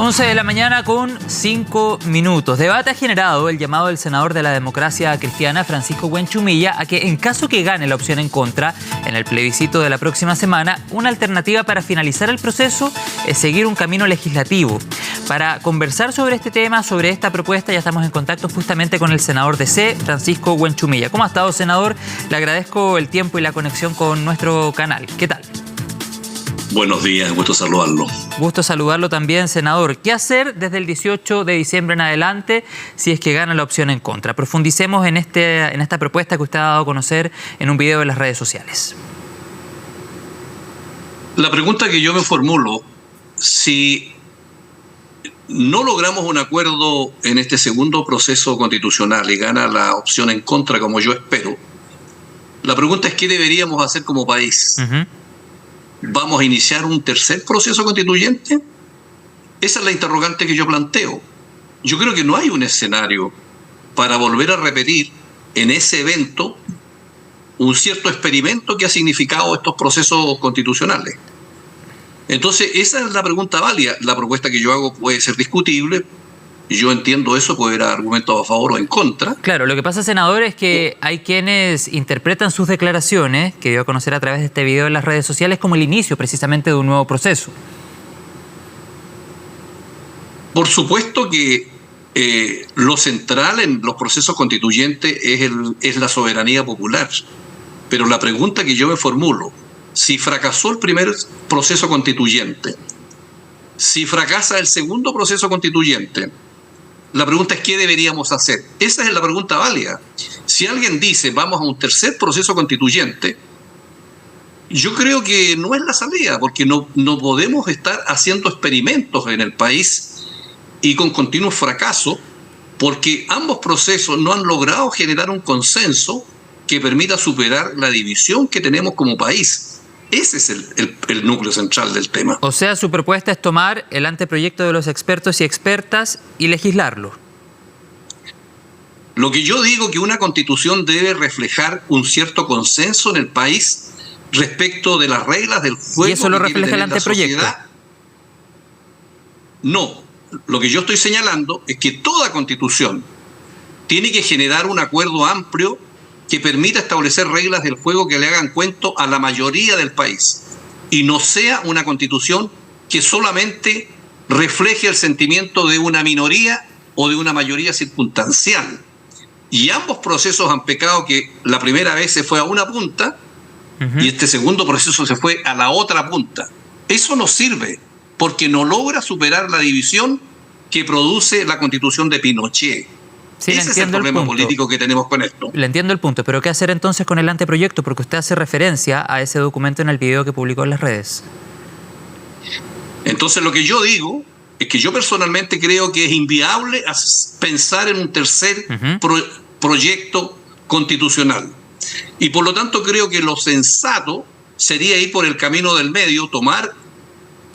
11 de la mañana con 5 minutos. Debate ha generado el llamado del senador de la Democracia Cristiana, Francisco Huenchumilla, a que en caso que gane la opción en contra en el plebiscito de la próxima semana, una alternativa para finalizar el proceso es seguir un camino legislativo. Para conversar sobre este tema, sobre esta propuesta, ya estamos en contacto justamente con el senador DC, Francisco Huenchumilla. ¿Cómo ha estado, senador? Le agradezco el tiempo y la conexión con nuestro canal. ¿Qué tal? Buenos días, gusto saludarlo. Gusto saludarlo también, senador. ¿Qué hacer desde el 18 de diciembre en adelante si es que gana la opción en contra? Profundicemos en esta propuesta que usted ha dado a conocer en un video en las redes sociales. La pregunta que yo me formulo, si no logramos un acuerdo en este segundo proceso constitucional y gana la opción en contra como yo espero, la pregunta es ¿qué deberíamos hacer como país? ¿Vamos a iniciar un tercer proceso constituyente? Esa es la interrogante que yo planteo. Yo creo que no hay un escenario para volver a repetir en ese evento un cierto experimento que ha significado estos procesos constitucionales. Entonces, esa es la pregunta válida. La propuesta que yo hago puede ser discutible. Yo entiendo eso, puede haber argumentos a favor o en contra. Claro, lo que pasa, senador, es que hay quienes interpretan sus declaraciones, que dio a conocer a través de este video en las redes sociales, como el inicio precisamente de un nuevo proceso. Por supuesto que lo central en los procesos constituyentes es la soberanía popular. Pero la pregunta que yo me formulo, si fracasó el primer proceso constituyente, si fracasa el segundo proceso constituyente, la pregunta es ¿qué deberíamos hacer? Esa es la pregunta válida. Si alguien dice vamos a un tercer proceso constituyente, yo creo que no es la salida, porque no podemos estar haciendo experimentos en el país y con continuo fracaso, porque ambos procesos no han logrado generar un consenso que permita superar la división que tenemos como país. Ese es el núcleo central del tema. O sea, su propuesta es tomar el anteproyecto de los expertos y expertas y legislarlo. Lo que yo digo que una constitución debe reflejar un cierto consenso en el país respecto de las reglas del juego. ¿Y eso lo refleja el anteproyecto? No. Lo que yo estoy señalando es que toda constitución tiene que generar un acuerdo amplio que permita establecer reglas del juego que le hagan cuento a la mayoría del país y no sea una constitución que solamente refleje el sentimiento de una minoría o de una mayoría circunstancial. Y ambos procesos han pecado que la primera vez se fue a una punta y este segundo proceso se fue a la otra punta. Eso no sirve porque no logra superar la división que produce la constitución de Pinochet. Sí, ese es el problema político que tenemos con esto. Le entiendo el punto, pero ¿qué hacer entonces con el anteproyecto? Porque usted hace referencia a ese documento en el video que publicó en las redes. Entonces lo que yo digo es que yo personalmente creo que es inviable pensar en un tercer proyecto constitucional. Y por lo tanto creo que lo sensato sería ir por el camino del medio, tomar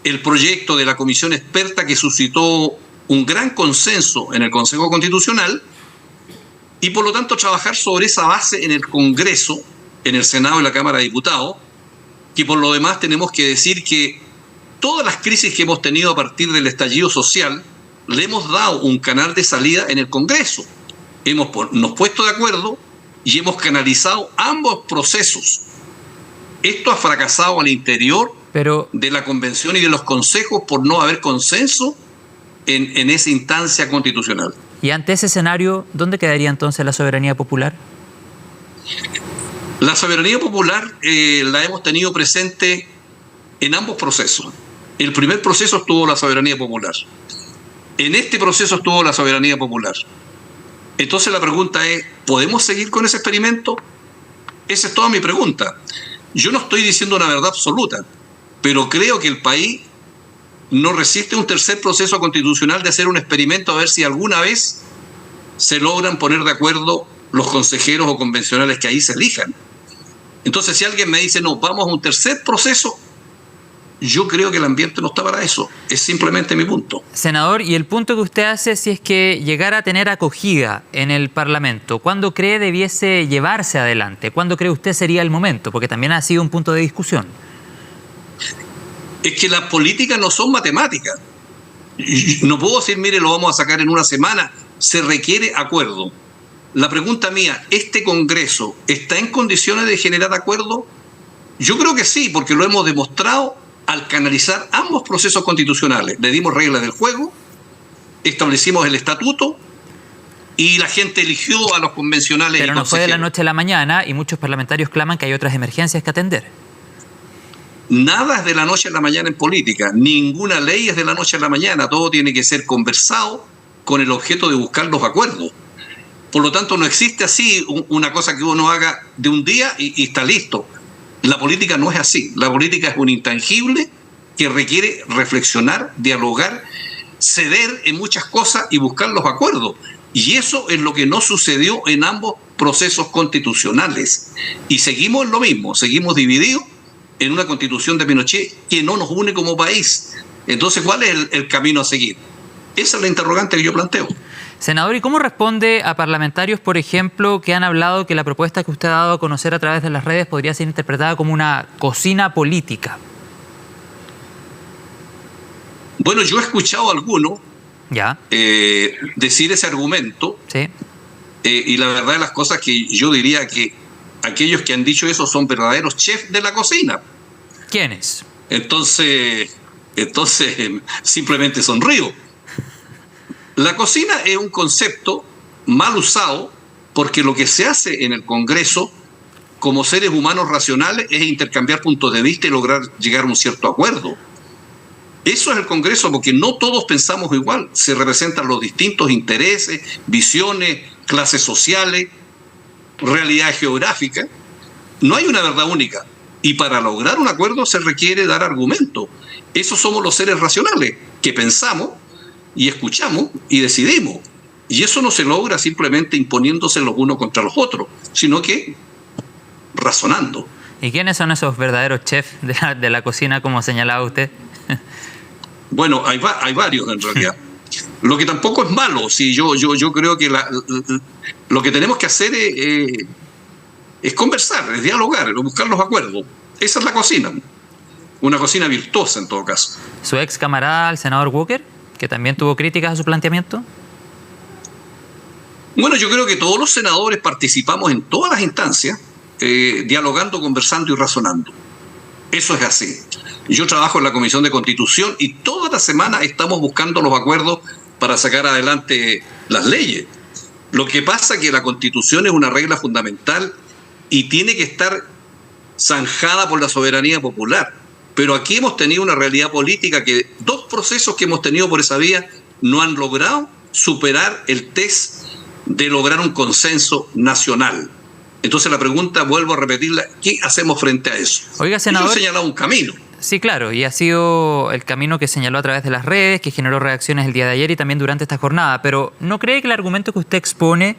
el proyecto de la comisión experta que suscitó un gran consenso en el Consejo Constitucional y por lo tanto trabajar sobre esa base en el Congreso, en el Senado y la Cámara de Diputados, que por lo demás tenemos que decir que todas las crisis que hemos tenido a partir del estallido social le hemos dado un canal de salida en el Congreso. Nos puesto de acuerdo y hemos canalizado ambos procesos. Esto ha fracasado al interior de la Convención y de los consejos por no haber consenso en esa instancia constitucional. Y ante ese escenario, ¿dónde quedaría entonces la soberanía popular? La soberanía popular la hemos tenido presente en ambos procesos. El primer proceso estuvo la soberanía popular. En este proceso estuvo la soberanía popular. Entonces la pregunta es, ¿podemos seguir con ese experimento? Esa es toda mi pregunta. Yo no estoy diciendo una verdad absoluta, pero creo que el país no resiste un tercer proceso constitucional de hacer un experimento a ver si alguna vez se logran poner de acuerdo los consejeros o convencionales que ahí se elijan. Entonces, si alguien me dice, no, vamos a un tercer proceso, yo creo que el ambiente no está para eso. Es simplemente mi punto. Senador, y el punto que usted hace, si es que llegara a tener acogida en el Parlamento, ¿cuándo cree debiese llevarse adelante? ¿Cuándo cree usted sería el momento? Porque también ha sido un punto de discusión. Es que las políticas no son matemáticas. No puedo decir, mire, lo vamos a sacar en una semana. Se requiere acuerdo. La pregunta mía, ¿este Congreso está en condiciones de generar acuerdo? Yo creo que sí, porque lo hemos demostrado al canalizar ambos procesos constitucionales. Le dimos reglas del juego, establecimos el estatuto y la gente eligió a los convencionales. Pero no fue de la noche a la mañana y muchos parlamentarios claman que hay otras emergencias que atender. Nada es de la noche a la mañana en política, ninguna ley es de la noche a la mañana, todo tiene que ser conversado con el objeto de buscar los acuerdos. Por lo tanto, no existe así una cosa que uno haga de un día y está listo. La política no es así, la política es un intangible que requiere reflexionar, dialogar, ceder en muchas cosas y buscar los acuerdos. Y eso es lo que no sucedió en ambos procesos constitucionales. Y seguimos en lo mismo, seguimos divididos en una constitución de Pinochet que no nos une como país. Entonces, ¿cuál es el camino a seguir? Esa es la interrogante que yo planteo. Senador, ¿y cómo responde a parlamentarios, por ejemplo, que han hablado que la propuesta que usted ha dado a conocer a través de las redes podría ser interpretada como una cocina política? Bueno, yo he escuchado a algunos ¿Ya? decir ese argumento. Sí. Y la verdad de las cosas que yo diría que aquellos que han dicho eso son verdaderos chefs de la cocina. ¿Quiénes? Entonces simplemente sonrío. La cocina es un concepto mal usado porque lo que se hace en el Congreso como seres humanos racionales es intercambiar puntos de vista y lograr llegar a un cierto acuerdo. Eso es el Congreso, porque no todos pensamos igual. Se representan los distintos intereses, visiones, clases sociales, realidad geográfica. No hay una verdad única. Y para lograr un acuerdo se requiere dar argumentos. Esos somos los seres racionales, que pensamos y escuchamos y decidimos. Y eso no se logra simplemente imponiéndose los unos contra los otros, sino que razonando. ¿Y quiénes son esos verdaderos chefs de la cocina, como señalaba usted? Bueno, hay varios en realidad. Lo que tampoco es malo. Sí, yo creo que lo que tenemos que hacer es conversar, es dialogar, es buscar los acuerdos. Esa es la cocina. Una cocina virtuosa en todo caso. ¿Su ex camarada, el senador Walker, que también tuvo críticas a su planteamiento? Bueno, yo creo que todos los senadores participamos en todas las instancias, dialogando, conversando y razonando. Eso es así. Yo trabajo en la Comisión de Constitución y toda la semana estamos buscando los acuerdos para sacar adelante las leyes. Lo que pasa es que la Constitución es una regla fundamental y tiene que estar zanjada por la soberanía popular. Pero aquí hemos tenido una realidad política que dos procesos que hemos tenido por esa vía no han logrado superar el test de lograr un consenso nacional. Entonces la pregunta, vuelvo a repetirla, ¿qué hacemos frente a eso? Oiga, senador, yo he señalado un camino. Sí, claro, y ha sido el camino que señaló a través de las redes, que generó reacciones el día de ayer y también durante esta jornada, pero ¿no cree que el argumento que usted expone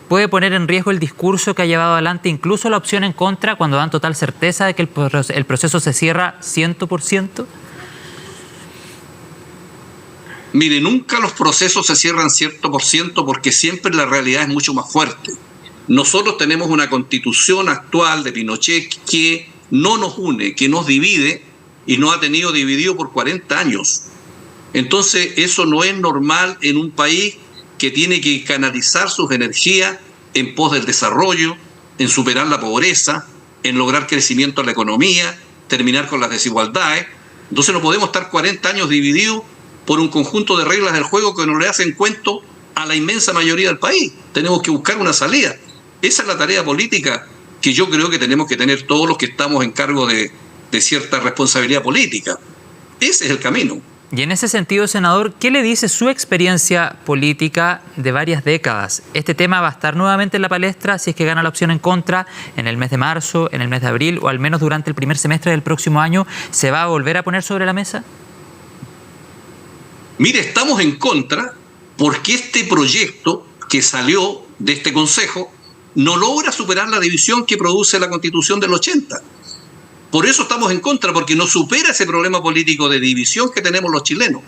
puede poner en riesgo el discurso que ha llevado adelante incluso la opción en contra cuando dan total certeza de que el proceso se cierra 100%? Mire, nunca los procesos se cierran 100% porque siempre la realidad es mucho más fuerte. Nosotros tenemos una constitución actual de Pinochet que no nos une, que nos divide y nos ha tenido dividido por 40 años. Entonces eso no es normal en un país que tiene que canalizar sus energías en pos del desarrollo, en superar la pobreza, en lograr crecimiento en la economía, terminar con las desigualdades. Entonces no podemos estar 40 años divididos por un conjunto de reglas del juego que no le hacen cuento a la inmensa mayoría del país. Tenemos que buscar una salida. Esa es la tarea política que yo creo que tenemos que tener todos los que estamos en cargo de cierta responsabilidad política. Ese es el camino. Y en ese sentido, senador, ¿qué le dice su experiencia política de varias décadas? ¿Este tema va a estar nuevamente en la palestra si es que gana la opción en contra en el mes de marzo, en el mes de abril o al menos durante el primer semestre del próximo año? ¿Se va a volver a poner sobre la mesa? Mire, estamos en contra porque este proyecto que salió de este Consejo no logra superar la división que produce la Constitución del 80. Por eso estamos en contra, porque no supera ese problema político de división que tenemos los chilenos.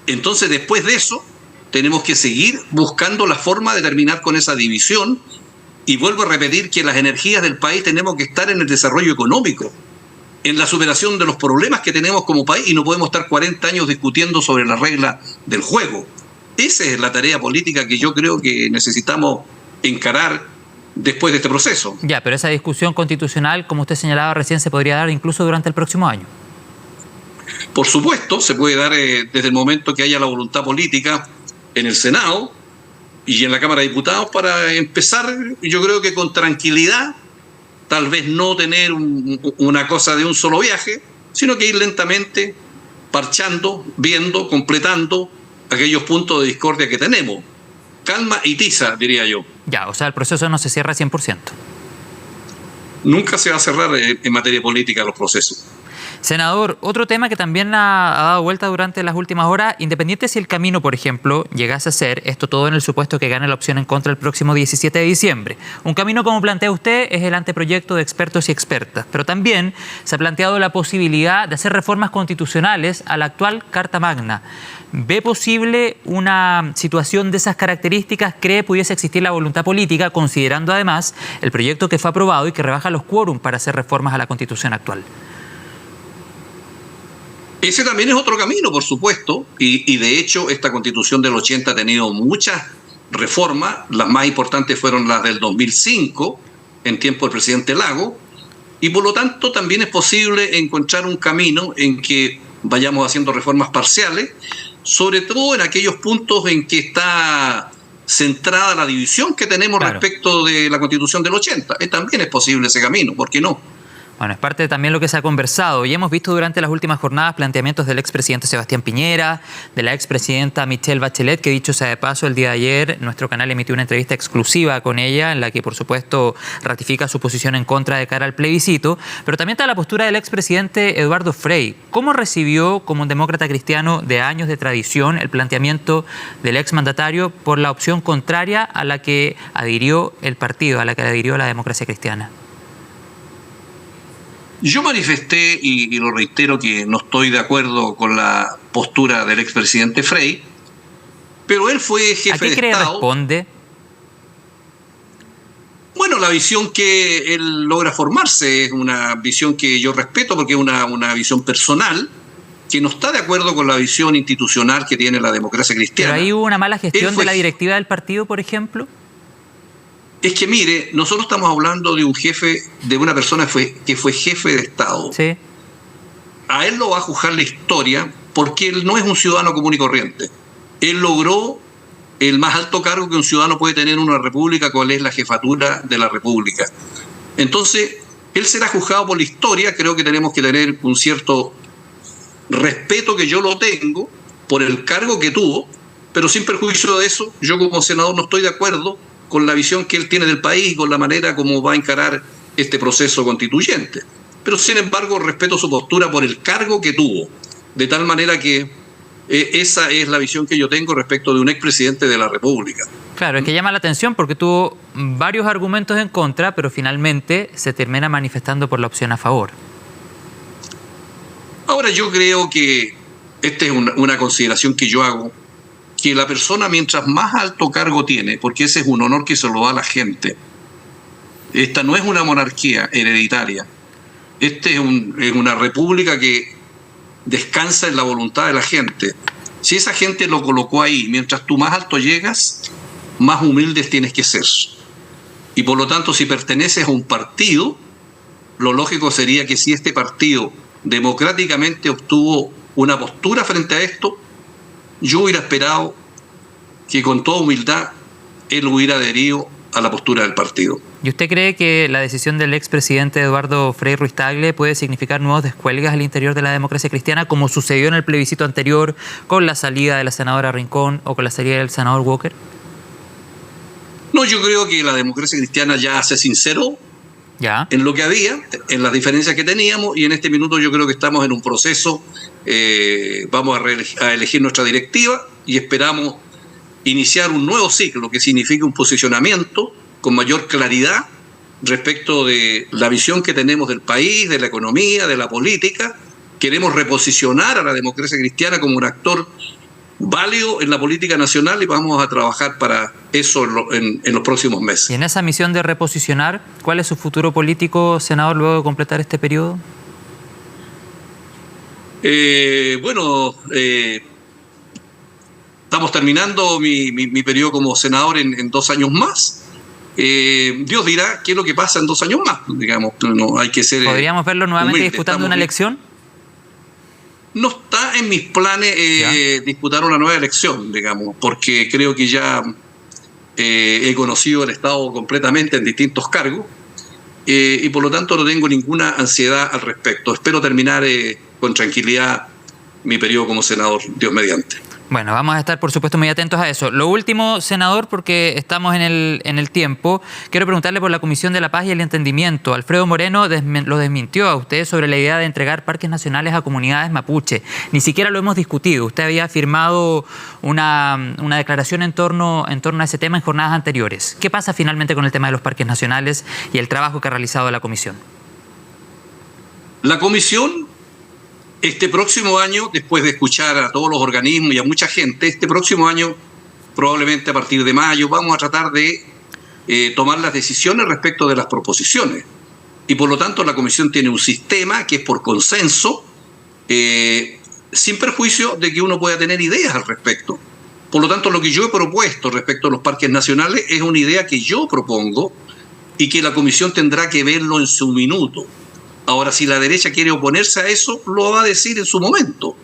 Entonces, después de eso, tenemos que seguir buscando la forma de terminar con esa división. Y vuelvo a repetir que las energías del país tenemos que estar en el desarrollo económico, en la superación de los problemas que tenemos como país y no podemos estar 40 años discutiendo sobre las reglas del juego. Esa es la tarea política que yo creo que necesitamos encarar después de este proceso. Ya, pero esa discusión constitucional, como usted señalaba recién, se podría dar incluso durante el próximo año. Por supuesto, se puede dar desde el momento que haya la voluntad política en el Senado y en la Cámara de Diputados para empezar, yo creo que con tranquilidad, tal vez no tener una cosa de un solo viaje, sino que ir lentamente parchando, viendo, completando aquellos puntos de discordia que tenemos. Calma y tiza, diría yo. Ya, o sea, el proceso no se cierra 100%. Nunca se va a cerrar en materia política los procesos. Senador, otro tema que también ha dado vuelta durante las últimas horas, independiente si el camino, por ejemplo, llegase a ser, esto todo en el supuesto que gane la opción en contra el próximo 17 de diciembre. Un camino, como plantea usted, es el anteproyecto de expertos y expertas, pero también se ha planteado la posibilidad de hacer reformas constitucionales a la actual Carta Magna. ¿Ve posible una situación de esas características? ¿Cree pudiese existir la voluntad política, considerando además el proyecto que fue aprobado y que rebaja los quórum para hacer reformas a la Constitución actual? Ese también es otro camino, por supuesto, y de hecho esta Constitución del 80 ha tenido muchas reformas. Las más importantes fueron las del 2005, en tiempo del presidente Lagos, y por lo tanto también es posible encontrar un camino en que vayamos haciendo reformas parciales, sobre todo en aquellos puntos en que está centrada la división que tenemos respecto de la Constitución del 80. También es posible ese camino, ¿por qué no? Bueno, es parte de también lo que se ha conversado y hemos visto durante las últimas jornadas planteamientos del expresidente Sebastián Piñera, de la expresidenta Michelle Bachelet, que dicho sea de paso, el día de ayer nuestro canal emitió una entrevista exclusiva con ella en la que por supuesto ratifica su posición en contra de cara al plebiscito, pero también está la postura del expresidente Eduardo Frei. ¿Cómo recibió como un demócrata cristiano de años de tradición el planteamiento del exmandatario por la opción contraria a la que adhirió el partido, a la que adhirió la democracia cristiana? Yo manifesté, y lo reitero, que no estoy de acuerdo con la postura del expresidente Frei, pero él fue jefe de Estado. ¿A qué cree responde? Bueno, la visión que él logra formarse es una visión que yo respeto porque es una visión personal, que no está de acuerdo con la visión institucional que tiene la democracia cristiana. ¿Pero ahí hubo una mala gestión de la directiva del partido, por ejemplo? Es que mire, nosotros estamos hablando de un jefe, de una persona que fue jefe de Estado. Sí. A él lo va a juzgar la historia porque él no es un ciudadano común y corriente. Él logró el más alto cargo que un ciudadano puede tener en una república, cuál es la jefatura de la república. Entonces, él será juzgado por la historia. Creo que tenemos que tener un cierto respeto, que yo lo tengo, por el cargo que tuvo, pero sin perjuicio de eso, yo como senador no estoy de acuerdo con la visión que él tiene del país y con la manera como va a encarar este proceso constituyente. Pero sin embargo respeto su postura por el cargo que tuvo, de tal manera que esa es la visión que yo tengo respecto de un expresidente de la República. Claro, es que llama la atención porque tuvo varios argumentos en contra, pero finalmente se termina manifestando por la opción a favor. Ahora yo creo que esta es una consideración que yo hago, que la persona mientras más alto cargo tiene, porque ese es un honor que se lo da a la gente, esta no es una monarquía hereditaria, esta es una república que descansa en la voluntad de la gente. Si esa gente lo colocó ahí, mientras tú más alto llegas, más humildes tienes que ser. Y por lo tanto, si perteneces a un partido, lo lógico sería que si este partido democráticamente obtuvo una postura frente a esto, yo hubiera esperado que con toda humildad él hubiera adherido a la postura del partido. ¿Y usted cree que la decisión del expresidente Eduardo Frei Ruiz-Tagle puede significar nuevos descuelgues al interior de la democracia cristiana, como sucedió en el plebiscito anterior con la salida de la senadora Rincón o con la salida del senador Walker? No, yo creo que la democracia cristiana ya se sinceró en lo que había, en las diferencias que teníamos, y en este minuto yo creo que estamos en un proceso, vamos a elegir nuestra directiva y esperamos iniciar un nuevo ciclo que signifique un posicionamiento con mayor claridad respecto de la visión que tenemos del país, de la economía, de la política. Queremos reposicionar a la democracia cristiana como un actor válido en la política nacional y vamos a trabajar para eso en los próximos meses. Y en esa misión de reposicionar, ¿cuál es su futuro político, senador, luego de completar este periodo? Bueno, estamos terminando mi periodo como senador en 2 años más. Dios dirá qué es lo que pasa en 2 años más, digamos. No hay que ser. ¿Podríamos verlo nuevamente humilde. disputando una elección? No está en mis planes disputar una nueva elección, digamos, porque creo que ya he conocido el Estado completamente en distintos cargos y por lo tanto no tengo ninguna ansiedad al respecto. Espero terminar con tranquilidad mi periodo como senador, Dios mediante. Bueno, vamos a estar por supuesto muy atentos a eso. Lo último, senador, porque estamos en el tiempo, quiero preguntarle por la Comisión de la Paz y el Entendimiento. Alfredo Moreno lo desmintió a usted sobre la idea de entregar parques nacionales a comunidades mapuche. Ni siquiera lo hemos discutido. Usted había firmado una declaración en torno a ese tema en jornadas anteriores. ¿Qué pasa finalmente con el tema de los parques nacionales y el trabajo que ha realizado la Comisión? La Comisión, este próximo año, después de escuchar a todos los organismos y a mucha gente, este próximo año, probablemente a partir de mayo, vamos a tratar de tomar las decisiones respecto de las proposiciones. Y por lo tanto la Comisión tiene un sistema que es por consenso, sin perjuicio de que uno pueda tener ideas al respecto. Por lo tanto, lo que yo he propuesto respecto a los parques nacionales es una idea que yo propongo y que la Comisión tendrá que verlo en su minuto. Ahora, si la derecha quiere oponerse a eso, lo va a decir en su momento.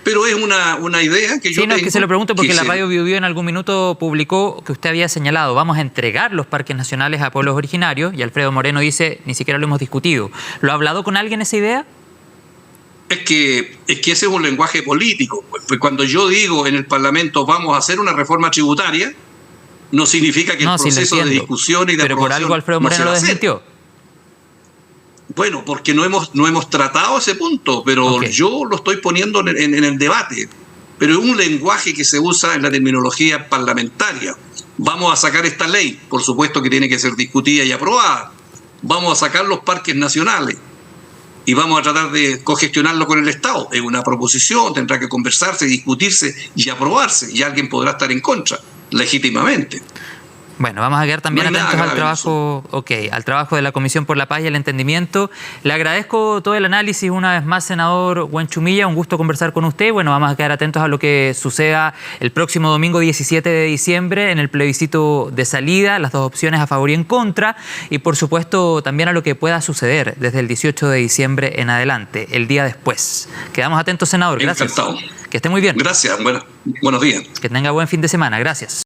Pero es una idea que yo tengo. Es que se lo pregunto porque la radio Biobío en algún minuto publicó que usted había señalado, vamos a entregar los parques nacionales a pueblos originarios, y Alfredo Moreno dice, ni siquiera lo hemos discutido. ¿Lo ha hablado con alguien esa idea? Es que ese es un lenguaje político. Pues cuando yo digo en el Parlamento vamos a hacer una reforma tributaria, no significa que el proceso de discusión y de aprobación... Pero por algo Alfredo Moreno lo desmintió. Bueno, porque no hemos tratado ese punto, pero yo lo estoy poniendo en el debate. Pero es un lenguaje que se usa en la terminología parlamentaria. Vamos a sacar esta ley, por supuesto que tiene que ser discutida y aprobada. Vamos a sacar los parques nacionales y vamos a tratar de cogestionarlo con el Estado. Es una proposición, tendrá que conversarse, discutirse y aprobarse. Y alguien podrá estar en contra, legítimamente. Bueno, vamos a quedar también atentos al trabajo, al trabajo de la Comisión por la Paz y el Entendimiento. Le agradezco todo el análisis una vez más, senador Huenchumilla. Un gusto conversar con usted. Bueno, vamos a quedar atentos a lo que suceda el próximo domingo 17 de diciembre en el plebiscito de salida, las dos opciones a favor y en contra, y por supuesto también a lo que pueda suceder desde el 18 de diciembre en adelante, el día después. Quedamos atentos, senador. Gracias. Encantado. Que esté muy bien. Gracias. Buenos días. Que tenga buen fin de semana. Gracias.